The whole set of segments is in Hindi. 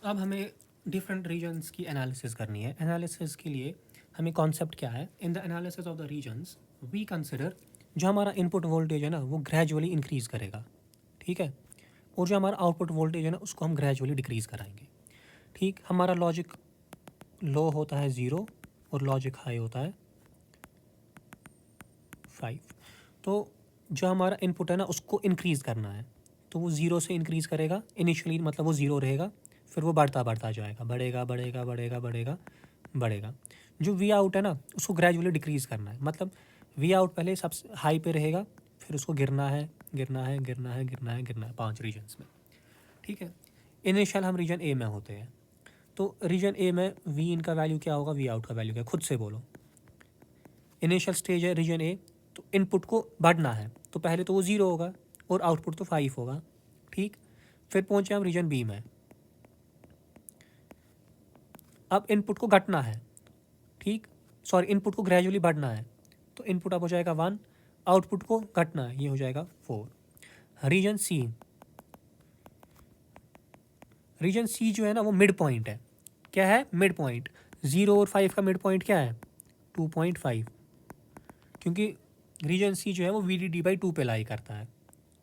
अब हमें डिफरेंट रीजन्स की एनालिसिस करनी है। एनालिसिस के लिए हमें कॉन्सेप्ट क्या है, in the analysis of the regions we consider जो हमारा इनपुट वोल्टेज है ना वो ग्रेजुअली इंक्रीज़ करेगा, ठीक है, और जो हमारा आउटपुट वोल्टेज है ना उसको हम ग्रेजुअली डिक्रीज़ कराएंगे। ठीक, हमारा लॉजिक लो होता है 0 और लॉजिक हाई होता है 5। तो जो हमारा इनपुट है ना उसको इंक्रीज़ करना है, तो वो 0 से इंक्रीज़ करेगा। इनिशियली मतलब वो 0 रहेगा, फिर वो बढ़ता बढ़ता जाएगा, बढ़ेगा बढ़ेगा बढ़ेगा बढ़ेगा बढ़ेगा। जो वी आउट है ना उसको ग्रेजुअली डिक्रीज़ करना है, मतलब वी आउट पहले सबसे हाई पे रहेगा, फिर उसको गिरना है गिरना है गिरना है गिरना है गिरना है 5 रीजन्स में, ठीक है। इनिशियल हम रीजन ए में होते हैं, तो रीजन ए में वी इन का वैल्यू क्या होगा, वी आउट का वैल्यू क्या, खुद से बोलो। इनिशियल स्टेज है रीजन ए, तो इनपुट को बढ़ना है, तो पहले तो वो 0 होगा और आउटपुट तो 5 होगा, ठीक। फिर पहुंचे हम रीजन बी में, अब इनपुट को घटना है, ठीक, सॉरी इनपुट को ग्रेजुअली बढ़ना है, तो इनपुट अब हो जाएगा 1, आउटपुट को घटना है, ये हो जाएगा 4। रीजन सी, रीजन सी जो है ना वो मिड पॉइंट है। क्या है, मिड पॉइंट। 0 और 5 का मिड पॉइंट क्या है, 2.5, क्योंकि रीजन सी जो है वो वी डी डी बाई 2 पे लाई करता है,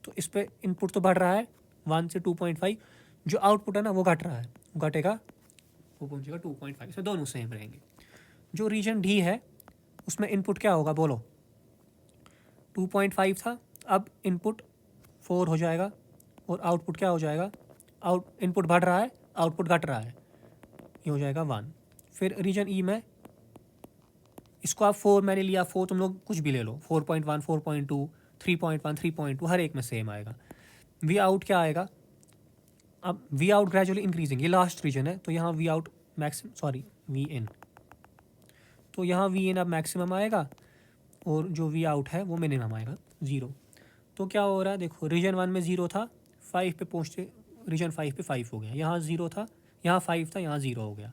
तो इस पर इनपुट तो बढ़ रहा है 1 से 2.5, जो आउटपुट है ना वो घट रहा है, वो घटेगा, वो पहुंचेगा 2.5 से, दोनों सेम रहेंगे। जो रीजन डी है उसमें इनपुट क्या होगा बोलो, 2.5 था, अब इनपुट 4 हो जाएगा और आउटपुट क्या हो जाएगा, इनपुट बढ़ रहा है आउटपुट घट रहा है, ये हो जाएगा 1। फिर रीजन ई में इसको आप 4 मैंने लिया, 4 तुम लोग कुछ भी ले लो, 4.1 4.2 3.1 3.2 हर एक में सेम आएगा। वी आउट क्या आएगा, अब वी आउट ग्रेजुअली इंक्रीजिंग, ये लास्ट रीजन है, तो यहाँ V out maximum, sorry V in, तो यहाँ वी इन अब मैक्सिमम आएगा और जो वी आउट है वो मिनिमम आएगा 0। तो क्या हो रहा है देखो, रीजन 1 में 0 था, 5 पे पहुँचते रीजन 5 पे 5 हो गया, यहाँ 0 था, यहाँ 5 था, यहाँ 0 हो गया।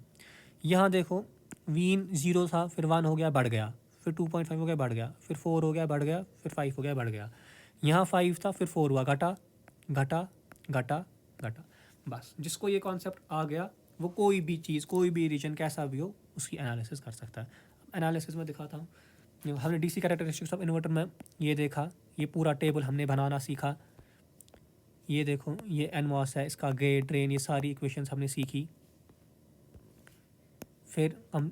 यहाँ देखो वी इन 0 था, फिर 1 हो गया बढ़ गया, फिर 2.5 हो गया बढ़ गया, फिर 4 हो गया बढ़ गया, फिर 5 हो गया बढ़ गया। यहाँ 5 था, फिर 4 हुआ, घटा घटा घटा घटा। बस जिसको ये कॉन्सेप्ट आ गया वो कोई भी चीज़, कोई भी रीजन कैसा भी हो उसकी एनालिसिस कर सकता है। एनालिसिस में दिखाता हूँ, हमने डीसी कैरेक्टरिस्टिक्स ऑफ इन्वर्टर में ये देखा, ये पूरा टेबल हमने बनाना सीखा। ये देखो ये एनमॉस है, इसका गेट ड्रेन, ये सारी इक्वेशंस हमने सीखी। फिर हम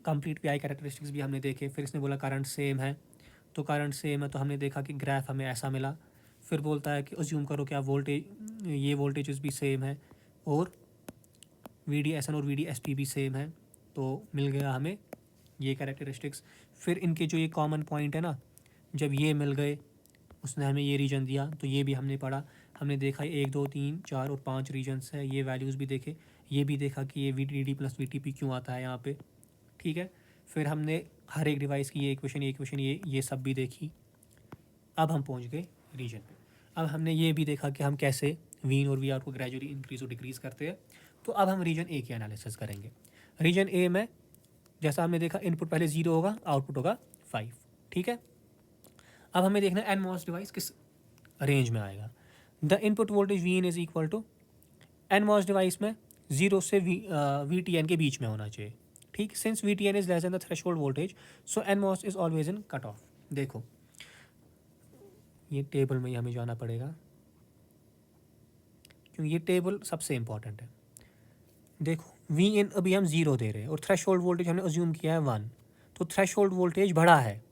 कंप्लीट पीआई कैरेक्टरिस्टिक्स भी हमने देखे। फिर इसने बोला करंट सेम है, तो करंट सेम है तो हमने देखा कि ग्राफ हमें ऐसा मिला। फिर बोलता है कि अज्यूम करो क्या वोल्टेज, ये वोल्टेजेस भी सेम है और वी डी एस एन और वी डी एस पी भी सेम है, तो मिल गया हमें ये कैरेक्टरिस्टिक्स। फिर इनके जो ये कॉमन पॉइंट है ना, जब ये मिल गए उसने हमें ये रीजन दिया, तो ये भी हमने पढ़ा। हमने देखा 1 2 3 4 और 5 रीजन्स है, ये वैल्यूज़ भी देखे। ये भी देखा कि ये we T D plus we T P क्यों आता है यहाँ पे, ठीक है। फिर हमने हर एक डिवाइस की ये इक्वेशन ये सब भी देखी। अब हम पहुँच गए रीजन पे। अब हमने ये भी देखा कि हम कैसे वी इन और वी आउट को ग्रेजुअली इंक्रीज और डिक्रीज़ करते हैं। तो अब हम रीजन ए की एनालिसिस करेंगे। रीजन ए में जैसा हमने देखा इनपुट पहले 0 होगा, आउटपुट होगा 5, ठीक है। अब हमें देखना है एन मॉस डिवाइस किस रेंज में आएगा। The input voltage V in is equal to, N MOS device में 0 से वी टी एन के बीच में होना चाहिए, ठीक। Since V T N is less than the threshold voltage, so N moss is always in cut off. देखो ये टेबल में ही हमें जाना पड़ेगा क्योंकि ये टेबल सबसे इंपॉर्टेंट है। देखो वी इन अभी हम 0 दे रहे हैं और थ्रेशोल्ड वोल्टेज हमने अज्यूम किया है 1, तो थ्रेशोल्ड वोल्टेज बढ़ा है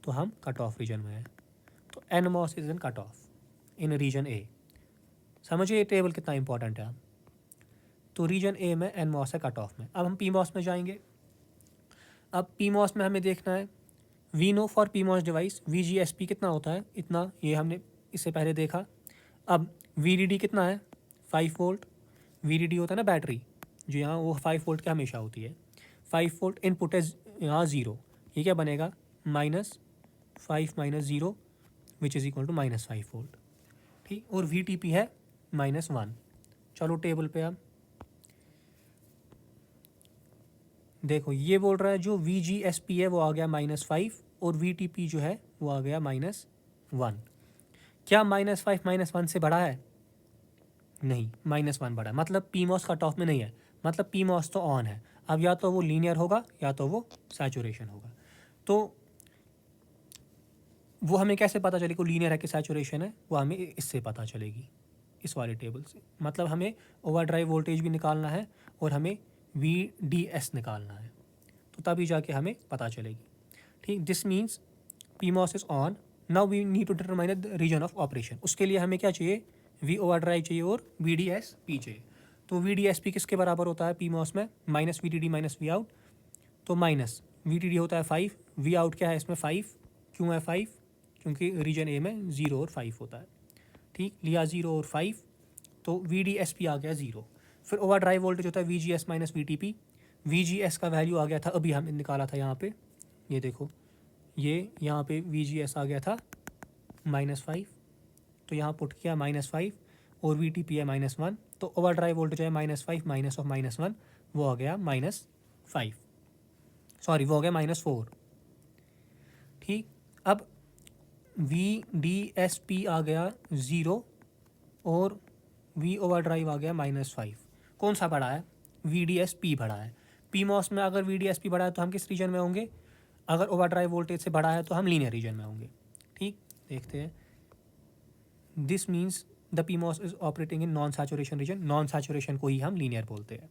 तो हम कट ऑफ रीजन में है, तो N MOS is in cut off in region A. समझिए ये टेबल कितना इंपॉर्टेंट है। तो रीजन ए में एन मॉस है कट ऑफ में। अब हम पी मॉस में जाएंगे। अब पी मॉस में हमें देखना है we know for P MOS device V G S P कितना होता है, इतना, ये हमने इससे पहले देखा। अब वी डी डी कितना है, 5 वोल्ट। वी डी डी होता है ना बैटरी, जो यहाँ वो 5 वोल्ट की हमेशा होती है। 5 वोल्ट इनपुट है यहाँ 0, ये क्या बनेगा -5 - 0 which is equal to -5 volt, ठीक। और वी टी पी है -1। चलो टेबल पे अब देखो ये बोल रहा है जो वी जी एस पी है वो आ गया -5 और वी टी पी जो है वो आ गया -1। क्या -5 -1 से बड़ा है, नहीं, -1 बढ़ा है, मतलब पीमॉस कट ऑफ में नहीं है, मतलब पीमॉस तो ऑन है। अब या तो वो लीनियर होगा या तो वो सैचुरेशन होगा। तो वो हमें कैसे पता चलेगा लीनियर है कि सैचुरेशन है? वो हमें इससे पता चलेगी, इस वाले टेबल से। मतलब हमें ओवरड्राइव वोल्टेज भी निकालना है और हमें VDS निकालना है, तो तभी जाके हमें पता चलेगी। ठीक, this means PMOS is on. Now we need to determine the region of operation. उसके लिए हमें क्या चाहिए? V ओवरड्राइव चाहिए और VDSP चाहिए। तो VDSP किसके बराबर होता है PMOS में? Minus VDD minus V out. तो माइनस VDD होता है 5, V आउट क्या है इसमें 5। क्यों है 5? क्योंकि रीजन ए में 0 और 5 होता है। ठीक, लिया 0 और 5, तो VDSP आ गया 0। फिर ओवर ड्राइव वोल्टेज होता है VGS माइनस VTP। VGS का वैल्यू आ गया था, अभी हमने निकाला था यहाँ पे, ये देखो, ये यहाँ पे VGS आ गया था -5, तो यहाँ पुट किया -5 और VTP है -1, तो ओवर ड्राइव वोल्टेज है -5 माइनस ऑफ -1, वो आ गया -5, सॉरी वो हो गया -4। ठीक, अब VDSP आ गया 0 और V ओवर ड्राइव आ गया -5। कौन सा बढ़ा है? VDSP बढ़ा है। PMOS में अगर VDSP बढ़ा है तो हम किस रीजन में होंगे? अगर ओवर ड्राइव वोल्टेज से बढ़ा है तो हम लीनियर रीजन में होंगे। ठीक, देखते हैं। This means the PMOS is operating in non saturation region. Non saturation को ही हम लीनियर बोलते हैं।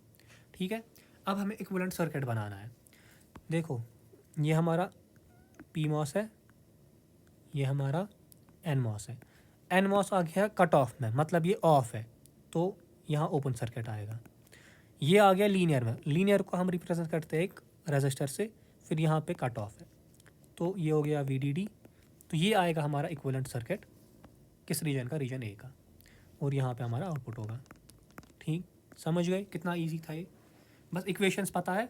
ठीक है, अब हमें इक्विवेलेंट सर्किट बनाना है। देखो, ये हमारा PMOS है, ये हमारा NMOS है। NMOS आ गया कट ऑफ में, मतलब ये ऑफ है, तो यहाँ ओपन सर्किट आएगा। ये आ गया लीनियर में, लीनियर को हम रिप्रेजेंट करते हैं एक रेजिस्टर से, फिर यहाँ पे कट ऑफ है, तो ये हो गया VDD। तो ये आएगा हमारा इक्विवेलेंट सर्किट, किस रीजन का? रीजन ए का, और यहाँ पे हमारा आउटपुट होगा। ठीक, समझ गए कितना इजी था ये? बस इक्वेशंस पता है,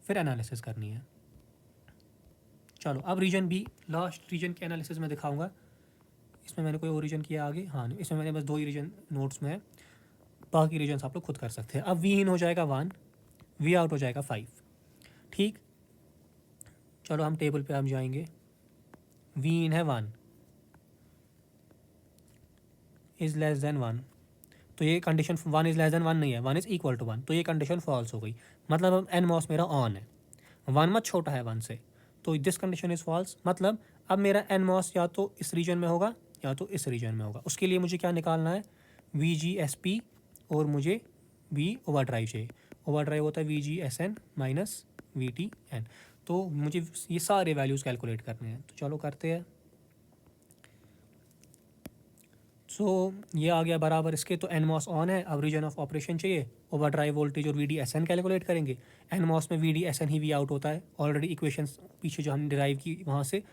फिर एनालिसिस करनी है। चलो अब रीजन बी, लास्ट रीजन के एनालिसिस में दिखाऊंगा। इसमें मैंने कोई और रीजन किया आगे? हाँ, इसमें मैंने बस 2 ही रीजन नोट्स में है, बाकी रीजन्स आप लोग खुद कर सकते हैं। अब V इन हो जाएगा 1, V आउट हो जाएगा 5। ठीक, चलो हम टेबल पे हम जाएंगे। V इन है 1 इज़ लेस देन 1, तो ये कंडीशन 1 इज़ लेस देन 1 नहीं है, 1 इज़ इक्वल टू 1, तो ये कंडीशन फॉल्स हो गई। मतलब अब NMOS मेरा ऑन है, 1 मत छोटा है 1 से, तो दिस कंडीशन इज़ फॉल्स। मतलब अब मेरा NMOS या तो इस रीजन में होगा या तो इस रीजन में होगा। उसके लिए मुझे क्या निकालना है? VGSP और मुझे V ओवर ड्राइव चाहिए। ओवर ड्राइव होता है VGSN माइनस VTN। तो मुझे ये सारे वैल्यूज़ कैलकुलेट करने हैं, तो चलो करते हैं। सो ये आ गया बराबर इसके, तो NMOS ऑन है। अब रीजन ऑफ ऑपरेशन चाहिए, ओवर ड्राइव वोल्टेज और VDSN कैलकुलेट करेंगे। NMOS में VDSN ही V आउट होता है, ऑलरेडी इक्वेशंस पीछे जो हमने डिराइव की वहाँ से,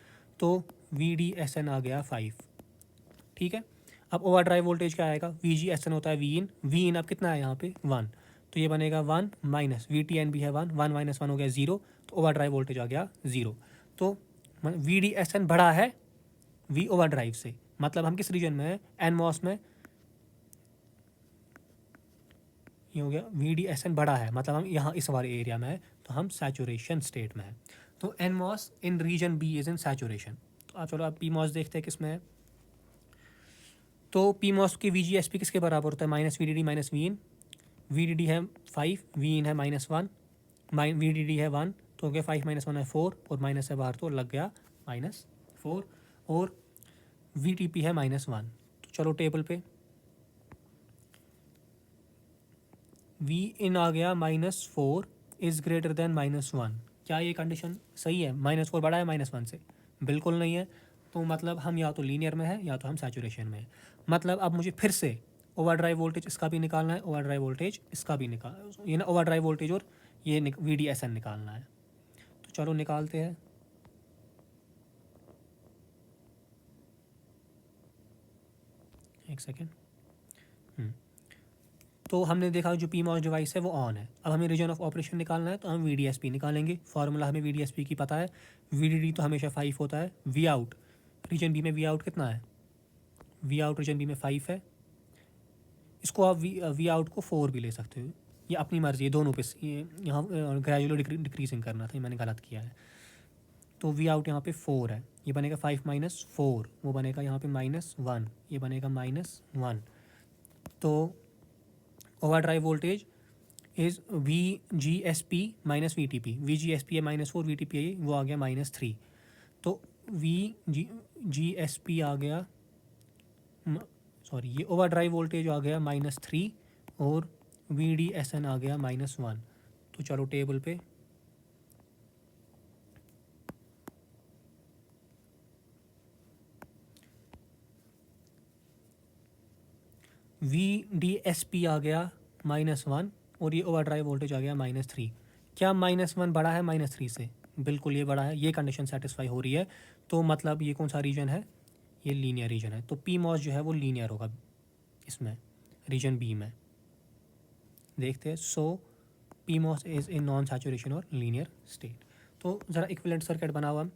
तो VDSN आ गया 5। ठीक है, अब ओवर ड्राइव वोल्टेज क्या आएगा? VGSN होता है V इन अब कितना है यहाँ पे? 1, तो ये बनेगा 1 माइनस VTN भी है 1, 1 माइनस 1 हो गया 0, तो ओवर ड्राइव वोल्टेज आ गया 0। तो VDSN बढ़ा है V ओवर ड्राइव से, मतलब हम किस रीजन में है? NMOS में। ये हो गया VDSN बढ़ा है, मतलब हम यहाँ इस वाले एरिया में है, तो हम सैचुरेशन स्टेट में है। तो NMOS in region B is in saturation. तो आप चलो आप PMOS देखते हैं किस में है। तो PMOS की VGSP किसके बराबर होता है? माइनस VDD माइनस V इन। VDD है 5, V इन है -1, VDD है 1, तो हो गया 5 माइनस 1 है 4, और माइनस है बाहर तो लग गया -4, और VTP है -1। तो चलो टेबल पे, V इन आ गया -4 इज़ ग्रेटर देन -1। क्या ये कंडीशन सही है? -4 बड़ा है -1 से? बिल्कुल नहीं है। तो मतलब हम या तो लीनियर में है या तो हम सैचुरेशन में है। मतलब अब मुझे फिर से ओवर ड्राइव वोल्टेज इसका भी निकालना है, ओवर ड्राइव वोल्टेज इसका भी ये ना, ओवर ड्राइव वोल्टेज और ये VDSN निकालना है। तो चलो निकालते हैं। एक सेकेंड। तो हमने देखा जो PMOS डिवाइस है वो ऑन है। अब हमें रीजन ऑफ ऑपरेशन निकालना है, तो हम VDSP निकालेंगे। फार्मूला हमें VDSP की पता है, VDD तो हमेशा 5 होता है। V आउट रीजन बी में, V आउट कितना है? V आउट रीजन बी में 5 है। इसको आप V आउट को 4 भी ले सकते हो, ये अपनी मर्जी है, दोनों पे ये यहाँ ग्रेजुअली डिक्रीजिंग करना था, ये मैंने गलत किया है। तो V आउट यहाँ पे 4 है, ये बनेगा 5 माइनस 4, वो बनेगा यहाँ पे -1, ये बनेगा -1। तो overdrive voltage is VGSP minus VTP, VGSP है -4, VTP है वो आ गया -3, तो VGSP आ गया, सॉरी ये ओवरड्राइव वोल्टेज आ गया -3 और VDSN आ गया -1। तो चलो टेबल पे VDSP आ गया -1 और ये ओवरड्राइव वोल्टेज आ गया -3। क्या -1 बड़ा है -3 से? बिल्कुल ये बड़ा है, ये कंडीशन सेटिस्फाई हो रही है। तो मतलब ये कौन सा रीजन है? ये लीनियर रीजन है। तो PMOS जो है वो लीनियर होगा इसमें, रीजन बी में। देखते हैं। सो PMOS is a non saturation और लीनियर स्टेट। तो ज़रा इक्विवेलेंट सर्किट बना हुआ,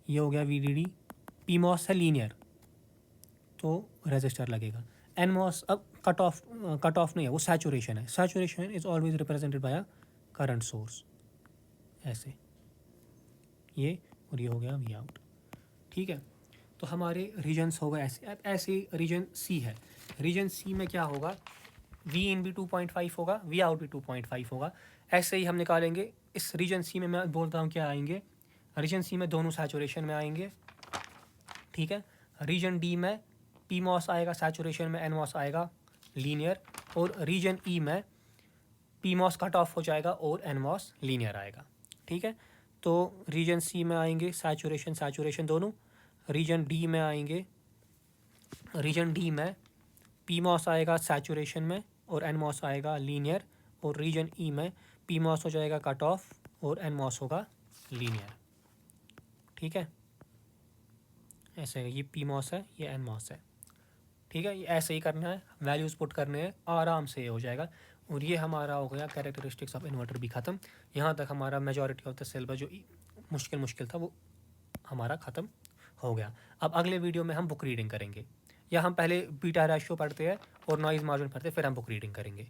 ये हो गया VDD। PMOS है लीनियर तो रेजिस्टर लगेगा। NMOS अब कट ऑफ नहीं है, वो सैचुरेशन है। Saturation is always represented by a current source, ऐसे ये, और ये हो गया वी आउट। ठीक है, तो हमारे रीजन्स हो गए ऐसे। अब ऐसे रीजन सी है, रीजन सी में क्या होगा? वी इन भी 2.5 होगा, वी आउट भी 2.5 होगा। ऐसे ही हम निकालेंगे इस रीजन सी में। मैं बोलता हूँ क्या आएंगे, रीजन सी में दोनों सैचुरेशन में आएंगे। ठीक है, रीजन डी में PMOS आएगा सैचुरेशन में, NMOS आएगा लीनियर, और रीजन ई में PMOS कट ऑफ हो जाएगा और NMOS लीनियर आएगा। ठीक है, तो रीजन सी में आएंगे सैचुरेशन सैचुरेशन दोनों। रीजन डी में आएंगे, रीजन डी में PMOS आएगा सैचुरेशन में और NMOS आएगा लीनियर, और रीजन ई में PMOS हो जाएगा कट ऑफ और NMOS होगा लीनियर। ठीक है, ऐसे ये PMOS है, ये NMOS है। ठीक है, ये ऐसे ही करना है, वैल्यूज़ पुट करने हैं, आराम से ये हो जाएगा। और ये हमारा हो गया कैरेक्टरिस्टिक्स ऑफ इन्वर्टर भी ख़त्म। यहाँ तक हमारा मेजॉरिटी ऑफ द सिलेबस जो मुश्किल था वो हमारा ख़त्म हो गया। अब अगले वीडियो में हम बुक रीडिंग करेंगे, या हम पहले बीटा रेशियो पढ़ते हैं और नॉइज़ मार्जिन पढ़ते हैं, फिर हम बुक रीडिंग करेंगे।